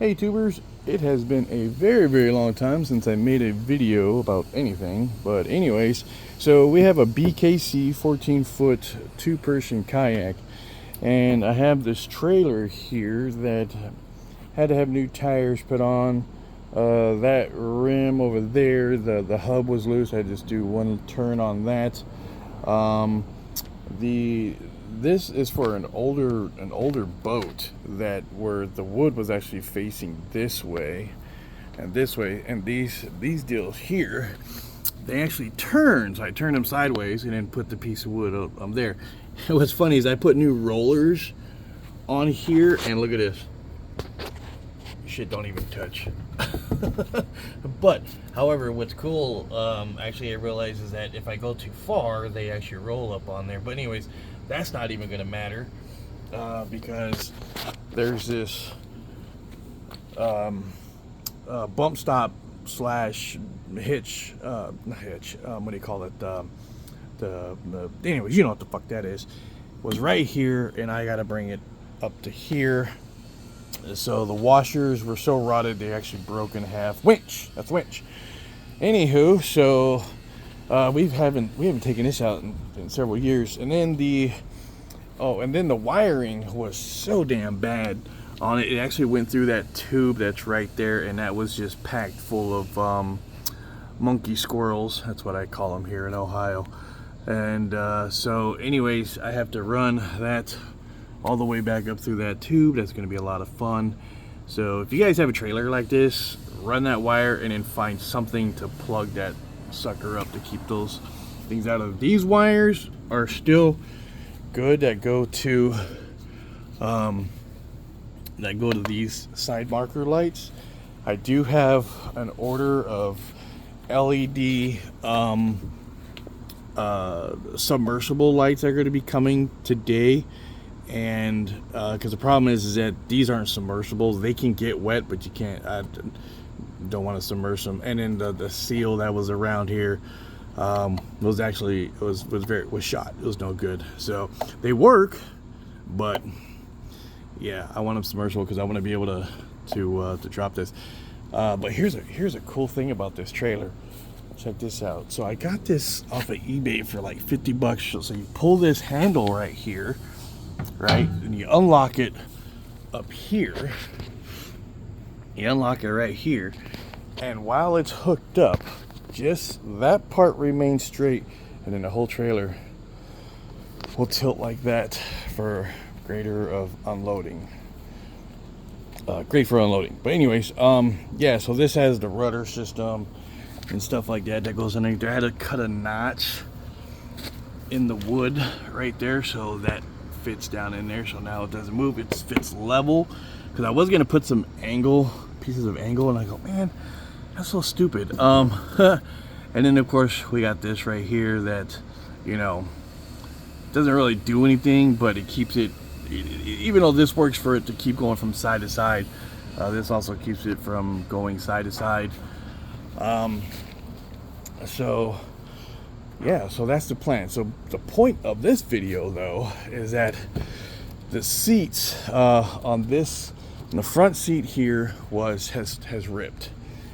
Hey tubers, it has been a very long time since I made a video about anything, but anyways, so we have a BKC 14-foot two-person kayak, and I have this trailer here that had to have new tires put on. That rim over there, the hub was loose. I had to just do one turn on that. This is for an older boat that where the wood was actually facing this way and this way, and these deals here, they actually turn. So I turned them sideways and then put the piece of wood up there. And what's funny is I put new rollers on here, and look at this. Shit don't even touch. But however, what's cool, actually I realize is that if I go too far, they actually roll up on there. But anyways, that's not even gonna matter, because there's this bump stop slash hitch, not hitch, what do you call it, anyways, you know what the fuck that is, was right here, and I gotta bring it up to here. So the washers were so rotted they actually broke in half. Winch, that's winch. Anywho, so we haven't taken this out in several years, and then the wiring was so damn bad on it. It actually went through that tube that's right there, and that was just packed full of monkey squirrels. That's what I call them here in Ohio. And so anyways, I have to run that all the way back up through that tube. That's going to be a lot of fun. So if you guys have a trailer like this, run that wire and then find something to plug that sucker up to keep those things out of. These wires are still good that go to these side marker lights. I do have an order of LED submersible lights that are going to be coming today. And because the problem is that these aren't submersibles. They can get wet, but you can't. I don't want to submerge them. And then the seal that was around here was actually was shot. It was no good. So they work, but yeah, I want them submersible because I want to be able to drop this. But here's a cool thing about this trailer. Check this out. So I got this off of eBay for like $50. So you pull this handle right here, right, and you unlock it up here. You unlock it right here, and while it's hooked up, just that part remains straight, and then the whole trailer will tilt like that for greater of unloading. Great for unloading. But anyways, yeah, so this has the rudder system and stuff like that goes in there. I had to cut a notch in the wood right there so that fits down in there, so now it doesn't move. It fits level, because I was gonna put some pieces of angle, and I go, man, that's so stupid. And then of course we got this right here that, you know, doesn't really do anything, but it keeps it, even though this works for it to keep going from side to side, this also keeps it from going side to side. So yeah, so that's the plan. So the point of this video though is that the seats on the front seat here has ripped.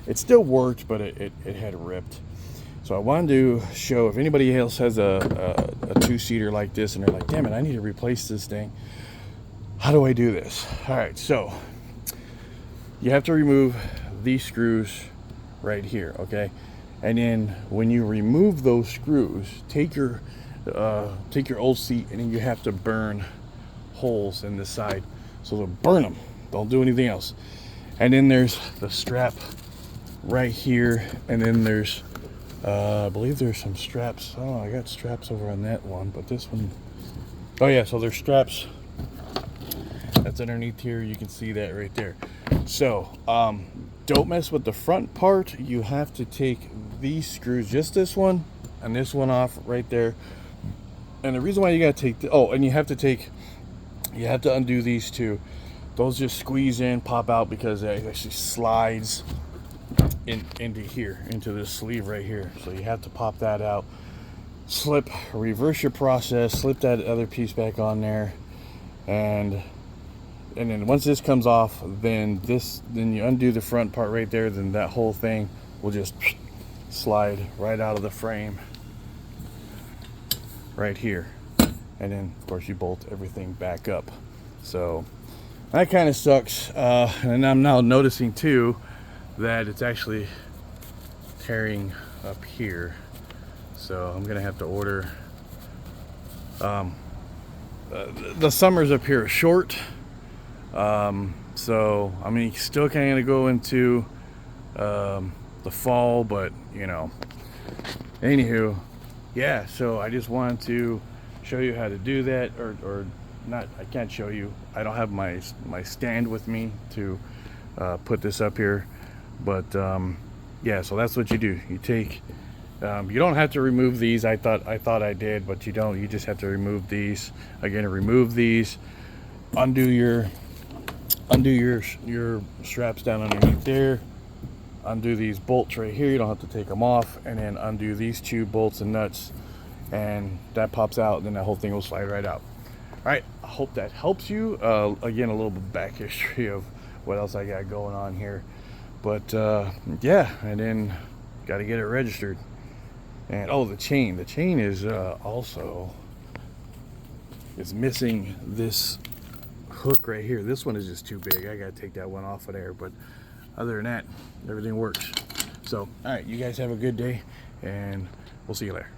It still worked, but it had ripped. So I wanted to show, if anybody else has a two-seater like this and they're like, damn it, I need to replace this thing, how do I do this? All right, so you have to remove these screws right here, okay? And then when you remove those screws, take your old seat, and then you have to burn holes in the side. So burn them, don't do anything else. And then there's the strap right here, and then there's I believe there's some straps. Oh, I got straps over on that one, but this one, oh yeah, so there's straps that's underneath here. You can see that right there. So don't mess with the front part. You have to take these screws, just this one and this one, off right there. And the reason why you gotta take and you have to undo these two. Those just squeeze in, pop out, because it actually slides into here, into this sleeve right here. So you have to pop that out, reverse your process, slip that other piece back on there, and And then once this comes off, then you undo the front part right there, then that whole thing will just slide right out of the frame right here. And then of course you bolt everything back up. So that kind of sucks. And I'm now noticing too that it's actually tearing up here. So I'm gonna have to order. The summers up here are short. So I mean, still kind of go into the fall, but you know, anywho, yeah. So I just wanted to show you how to do that, or not. I can't show you. I don't have my stand with me to put this up here, but yeah. So that's what you do. You take. You don't have to remove these. I thought I did, but you don't. You just have to remove these. Again, remove these. Undo your straps down underneath there. Undo these bolts right here. You don't have to take them off, and then undo these two bolts and nuts, and that pops out. And then that whole thing will slide right out. All right. I hope that helps you. Again, a little bit back history of what else I got going on here, but yeah. And then got to get it registered. And oh, the chain is also missing this hook right here. This one is just too big. I gotta take that one off of there, but other than that, everything works. So all right, you guys have a good day, and we'll see you later.